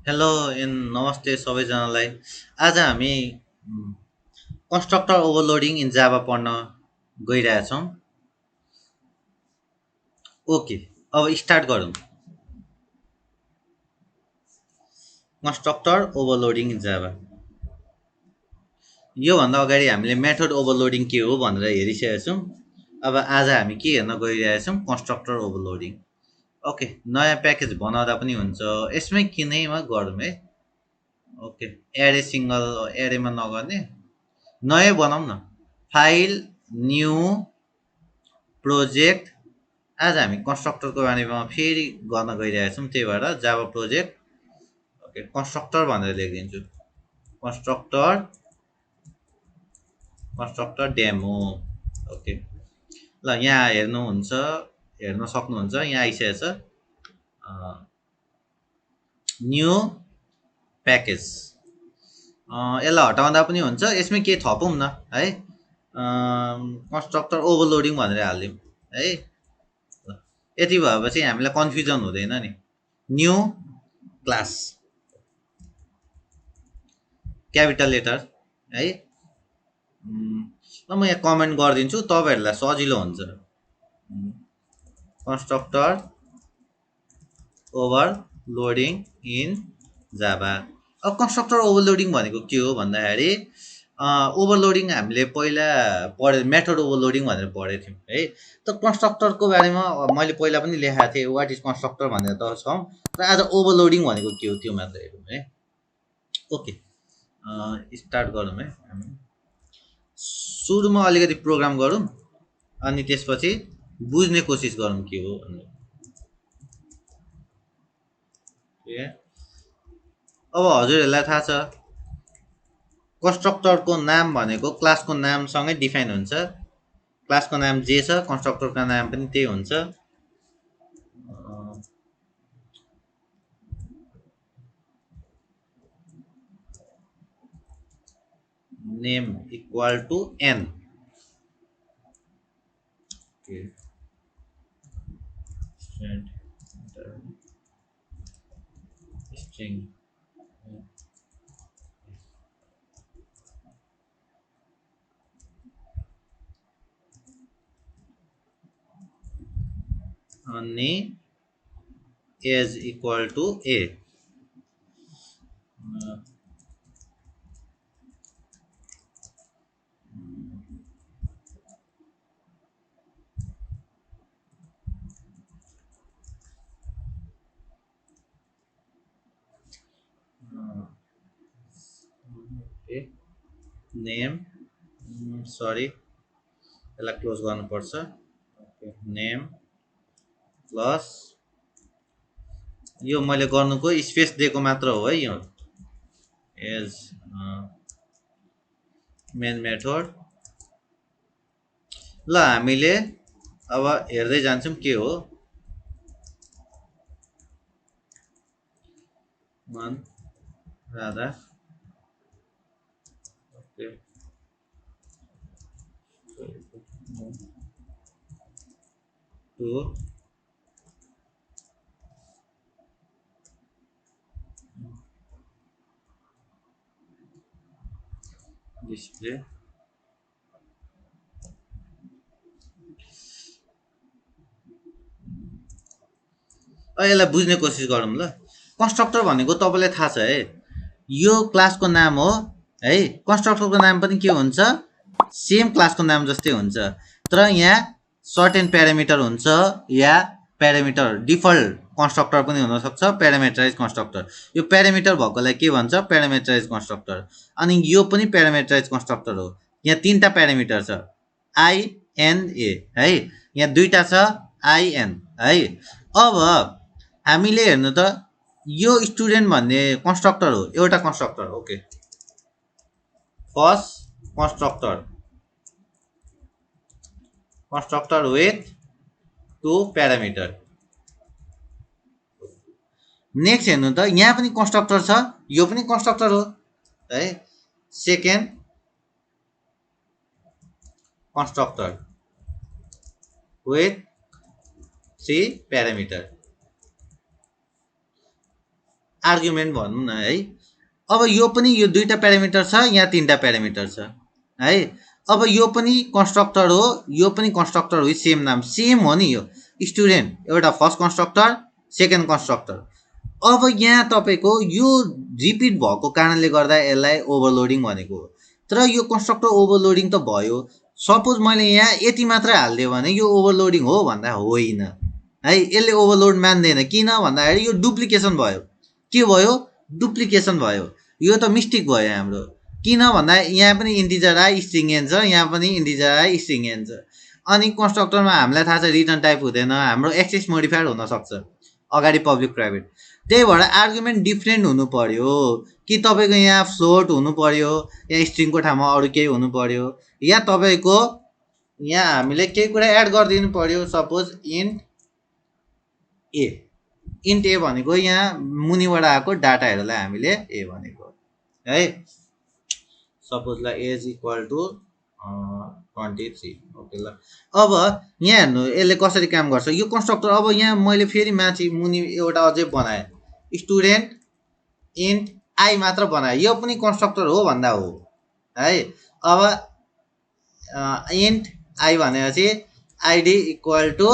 Hello and नमस्ते सबैजनालाई। आज हामी कन्स्ट्रक्टर ओभरलोडिङ इन जाभा पढ्न गइरहेछौँ। ओके, अब स्टार्ट गरौँ। Constructor overloading in Java. योभन्दा अगाडि हामीले मेथड ओभरलोडिङ के हो भनेर हेरिसकेका छौँ। अब आज हामी के हेर्न गइरहेछौँ, कन्स्ट्रक्टर ओभरलोडिङ। ओके, नयाँ प्याकेज बनाउँदा पनि हुन्छ, यसमै किनैमा गरौँ है। ओके, एरे सिङ्गल एरेमा नगर्ने, नयाँ बनाऊँ न। File, new, project. आज हामी कन्स्ट्रक्टरको बारेमा फेरि गर्न गइरहेका छौँ, त्यही भएर जाभा प्रोजेक्ट। ओके, कन्स्ट्रक्टर भनेर लेखिदिन्छु। Constructor constructor demo. ओके, ल यहाँ हेर्न सक्नुहुन्छ, यहाँ आइसकेको छ न्यू प्याकेज। यसलाई हटाउँदा पनि हुन्छ, यसमै केही थपौँ न है। कन्स्ट्रक्टर ओभरलोडिङ भनेर हालिदिउँ है। यति भएपछि हामीलाई कन्फ्युजन हुँदैन नि। न्यू क्लास, क्यापिटल लेटर है। ल म यहाँ कमेन्ट गरिदिन्छु, तपाईँहरूलाई सजिलो हुन्छ। Constructor overloading in Java. अब कन्स्ट्रक्टर ओभरलोडिङ भनेको के हो भन्दाखेरि ओभरलोडिङ हामीले पहिला मेथड ओभरलोडिङ भनेर पढेको थियौँ है। त कन्स्ट्रक्टरको बारेमा मैले पहिला पनि लेखाएको थिएँ, वाट इज कन्स्ट्रक्टर भनेर त छौँ। र आज ओभरलोडिङ भनेको के हो त्यो मात्र हेरौँ है। ओके, स्टार्ट गरौँ है। सुरुमा अलिकति प्रोग्राम गरौँ, अनि त्यसपछि बुझ्ने कोसिस गरौँ के हो भनेर। अब हजुरहरूलाई थाहा छ, कन्स्ट्रक्टरको नाम भनेको क्लासको नामसँगै डिफाइन हुन्छ। क्लासको नाम जे छ, कन्स्ट्रक्टरको नाम पनि त्यही हुन्छ। Name equal to n. String अनि age equal to a. Name, sorry यसलाई क्लोज गर्नुपर्छ। नेम प्लस यो मैले गर्नुको स्पेस दिएको मात्र हो है। यो एज मेन मेथड। ल हामीले अब हेर्दै जान्छौँ के हो। Radha, to display. यसलाई बुझ्ने कोसिस गरौँ ल। कन्स्ट्रक्टर भनेको तपाईँलाई थाहा छ है, यो क्लासको नाम हो है। कन्स्ट्रक्टरको नाम पनि के हुन्छ, सेम क्लासको नाम जस्तै हुन्छ। तर यहाँ सर्टेन प्यारामिटर हुन्छ, या प्यारामिटर डिफल्ट कन्स्ट्रक्टर पनि हुनसक्छ, प्यारामेट्राइज कन्स्ट्रक्टर। यो प्यारामिटर भएकोलाई के भन्छ, प्यारामेट्राइज कन्स्ट्रक्टर। अनि यो पनि प्यारामेट्राइज कन्स्ट्रक्टर हो। यहाँ तिनवटा प्यारामिटर छ, आइएनए है। यहाँ दुईवटा छ आइएन है। अब हामीले हेर्नु त, यो स्टुडेन्ट भन्ने कन्स्ट्रक्टर हो, एउटा constructor. Okay, first constructor with two parameter. Next हेर्नु त, यहाँ पनि कन्स्ट्रक्टर छ, यो पनि कन्स्ट्रक्टर हो है। Second constructor with 3 parameter. Argument भनौँ न है। अब यो पनि यो दुईवटा प्यारामिटर छ, यहाँ तिनवटा प्यारामिटर छ है। अब यो पनि कन्स्ट्रक्टर हो, यो पनि कन्स्ट्रक्टर हो, सेम नाम सेम हो नि। यो स्टुडेन्ट एउटा फर्स्ट कन्स्ट्रक्टर, सेकेन्ड कन्स्ट्रक्टर। अब यहाँ तपाईँको यो रिपिट भएको कारणले गर्दा यसलाई ओभरलोडिङ भनेको हो। तर यो कन्स्ट्रक्टर ओभरलोडिङ त भयो। सपोज मैले यहाँ यति मात्र हालिदियो भने यो ओभरलोडिङ हो भन्दा होइन है। यसले ओभरलोड मान्दैन, किन भन्दाखेरि यो डुप्लिकेसन भयो। के भयो? डुप्लिकेसन भयो। यो त मिस्टेक भयो हाम्रो। किन भन्दा यहाँ पनि इन्टिजर आयो स्ट्रिङ एन छ, यहाँ पनि इन्टिजर आयो स्ट्रिङ एन छ। अनि कन्स्ट्रक्टरमा हामीलाई थाहा छ रिटर्न टाइप हुँदैन, हाम्रो एक्सेस मोडिफायर हुनसक्छ अगाडि पब्लिक प्राइभेट। त्यही भएर आर्गुमेन्ट डिफ्रेन्ट हुनु पर्यो कि तपाईँको यहाँ फ्लोट हुनु पर्यो, यहाँ स्ट्रिङको ठाउँमा अरू केही हुनु पर्यो, या तपाईँको यहाँ हामीले केही कुरा एड गरिदिनु पर्यो। सपोज इन्ट ए, इन्ट ए भनेको यहाँ मुनिबाट आएको डाटाहरूलाई हामीले ए भनेको है। सपोज ल एज इक्वल टु 23। ओके ल, अब यहाँ हेर्नु यसले कसरी काम गर्छ यो कन्स्ट्रक्टर। अब यहाँ मैले फेरि माथि मुनि एउटा अझै बनाएँ, स्टुडेन्ट इन्ट आई मात्र बनाएँ, यो पनि कन्स्ट्रक्टर हो भन्दा हो है। अब इन्ट आई भनेपछि आइडी इक्वल टु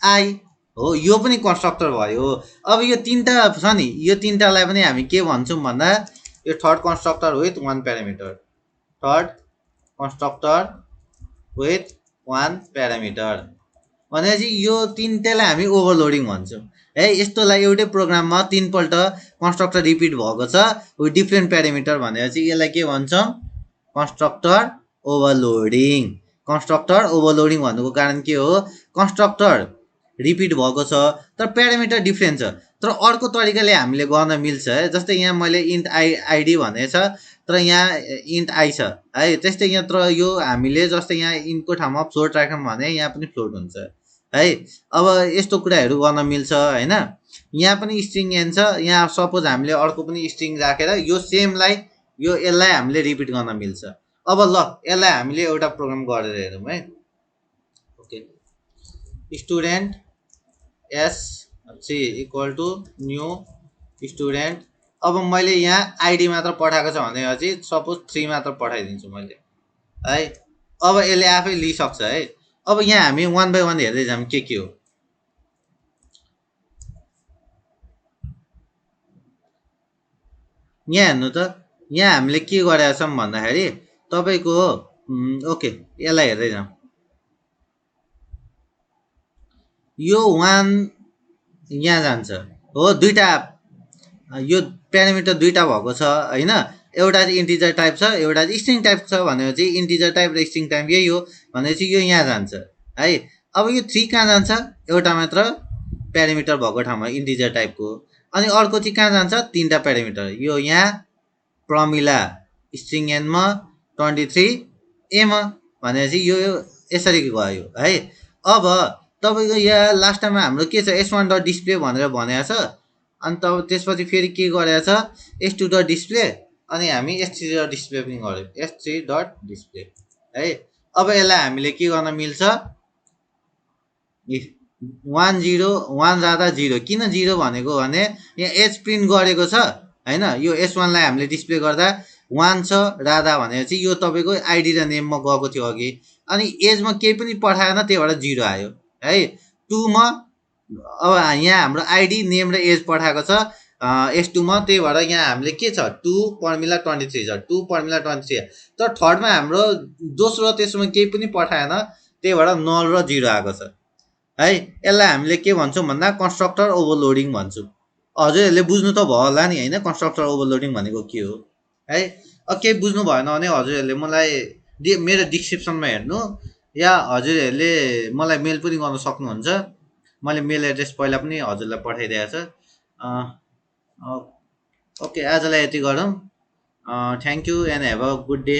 आई हो, यो पनि कन्स्ट्रक्टर भयो। अब यो तिनवटा छ नि, यो तिनवटालाई पनि हामी के भन्छौँ भन्दा यो third constructor with one parameter, third constructor with one parameter भनेपछि यो तिनवटालाई हामी ओभरलोडिङ भन्छौँ है। यस्तोलाई एउटै प्रोग्राममा तिनपल्ट कन्स्ट्रक्टर रिपिट भएको छ विथ डिफ्रेन्ट प्यारामिटर भनेपछि यसलाई के भन्छौँ? Constructor overloading. कन्स्ट्रक्टर ओभरलोडिङ भन्नुको कारण के हो? कन्स्ट्रक्टर रिपिट भएको छ तर प्यारामिटर डिफ्रेन्ट छ। तर अर्को तरिकाले हामीले गर्न मिल्छ है। जस्तै यहाँ मैले इन्ट आइडी भनेछ तर यहाँ इन्ट आई छ है। त्यस्तै यहाँ तर यो हामीले जस्तै यहाँ इन्टको ठाउँमा फ्लोट राख्यौँ भने यहाँ पनि फ्लोट हुन्छ है। अब यस्तो कुराहरू गर्न मिल्छ होइन। यहाँ पनि स्ट्रिङ एन छ, यहाँ सपोज हामीले अर्को पनि स्ट्रिङ राखेर यो सेमलाई यसलाई हामीले रिपिट गर्न मिल्छ। अब ल यसलाई हामीले एउटा प्रोग्राम गरेर हेरौँ है। Okay, student S C equal to new student. अब मैले यहाँ आइडी मात्र पठाएको छ भनेपछि सपोज 3 मात्र पठाइदिन्छु मैले है। अब यसले आफै लिइसक्छ है। अब यहाँ हामी वान बाई वान हेर्दै जाऊँ के हो। यहाँ हेर्नु त, यहाँ हामीले के गरेका छौँ भन्दाखेरि तपाईँको ओके यसलाई हेर्दै जाउँ। यो वान यहाँ जान्छ हो, दुईवटा यो प्यारामिटर दुईवटा भएको छ होइन। एउटा चाहिँ इन्टिजर टाइप छ, एउटा चाहिँ स्ट्रिङ टाइप छ भनेपछि इन्टिजर टाइप र स्ट्रिङ टाइप यही हो भनेपछि यो यहाँ जान्छ है। अब यो 3 कहाँ जान्छ? एउटा मात्र प्यारामिटर भएको ठाउँमा इन्टिजर टाइपको। अनि अर्को चाहिँ कहाँ जान्छ? 3वटा प्यारामिटर, यो यहाँ प्रमिला स्ट्रिङ एनमा 23 एमा भनेपछि यो यसरी गयो है। अब तपाईँको यहाँ लास्ट टाइममा हाम्रो के छ? s1 डट डिस्प्ले भनेर भनेको छ। अनि तब त्यसपछि फेरि के गरेको छ? s2 डट डिस्प्ले, अनि हामी s3 डट डिस्प्ले पनि गऱ्यौँ, s3 डट डिस्प्ले है। अब यसलाई हामीले के गर्न मिल्छ? 1 0 1 जाँदा 0। किन 0 भनेको भने यहाँ एज प्रिन्ट गरेको छ होइन। यो s1 लाई हामीले डिस्प्ले गर्दा 1 छ राधा भनेपछि यो तपाईँको आइडी र नेममा गएको थियो अघि। अनि एजमा केही पनि पठाएन त्यही भएर 0 आयो है। 2 मा अब यहाँ हाम्रो आइडी नेम र एज पठाएको छ s2 मा, त्यही भएर यहाँ हामीले के छ? 2 फर्मुला 23 छ, 2 फर्मुला 23। तर थर्डमा हाम्रो दोस्रो तेस्रोमा केही पनि पठाएन त्यही भएर 0 र 0 आएको छ है। यसलाई हामीले के भन्छौँ भन्दा कन्स्ट्रक्टर ओभरलोडिङ भन्छौँ। हजुरहरूले बुझ्नु त भयो होला नि होइन कन्स्ट्रक्टर ओभरलोडिङ भनेको के हो है। केही बुझ्नु भएन भने हजुरहरूले मलाई मेरो डिस्क्रिप्सनमा हेर्नु, या हजुरहरूले मलाई मेल पनि गर्न सक्नुहुन्छ। मैले मेल एड्रेस पहिला पनि हजुरलाई पठाइदिएको छ। ओके, आजलाई यति गरौँ। Thank you and have a good day.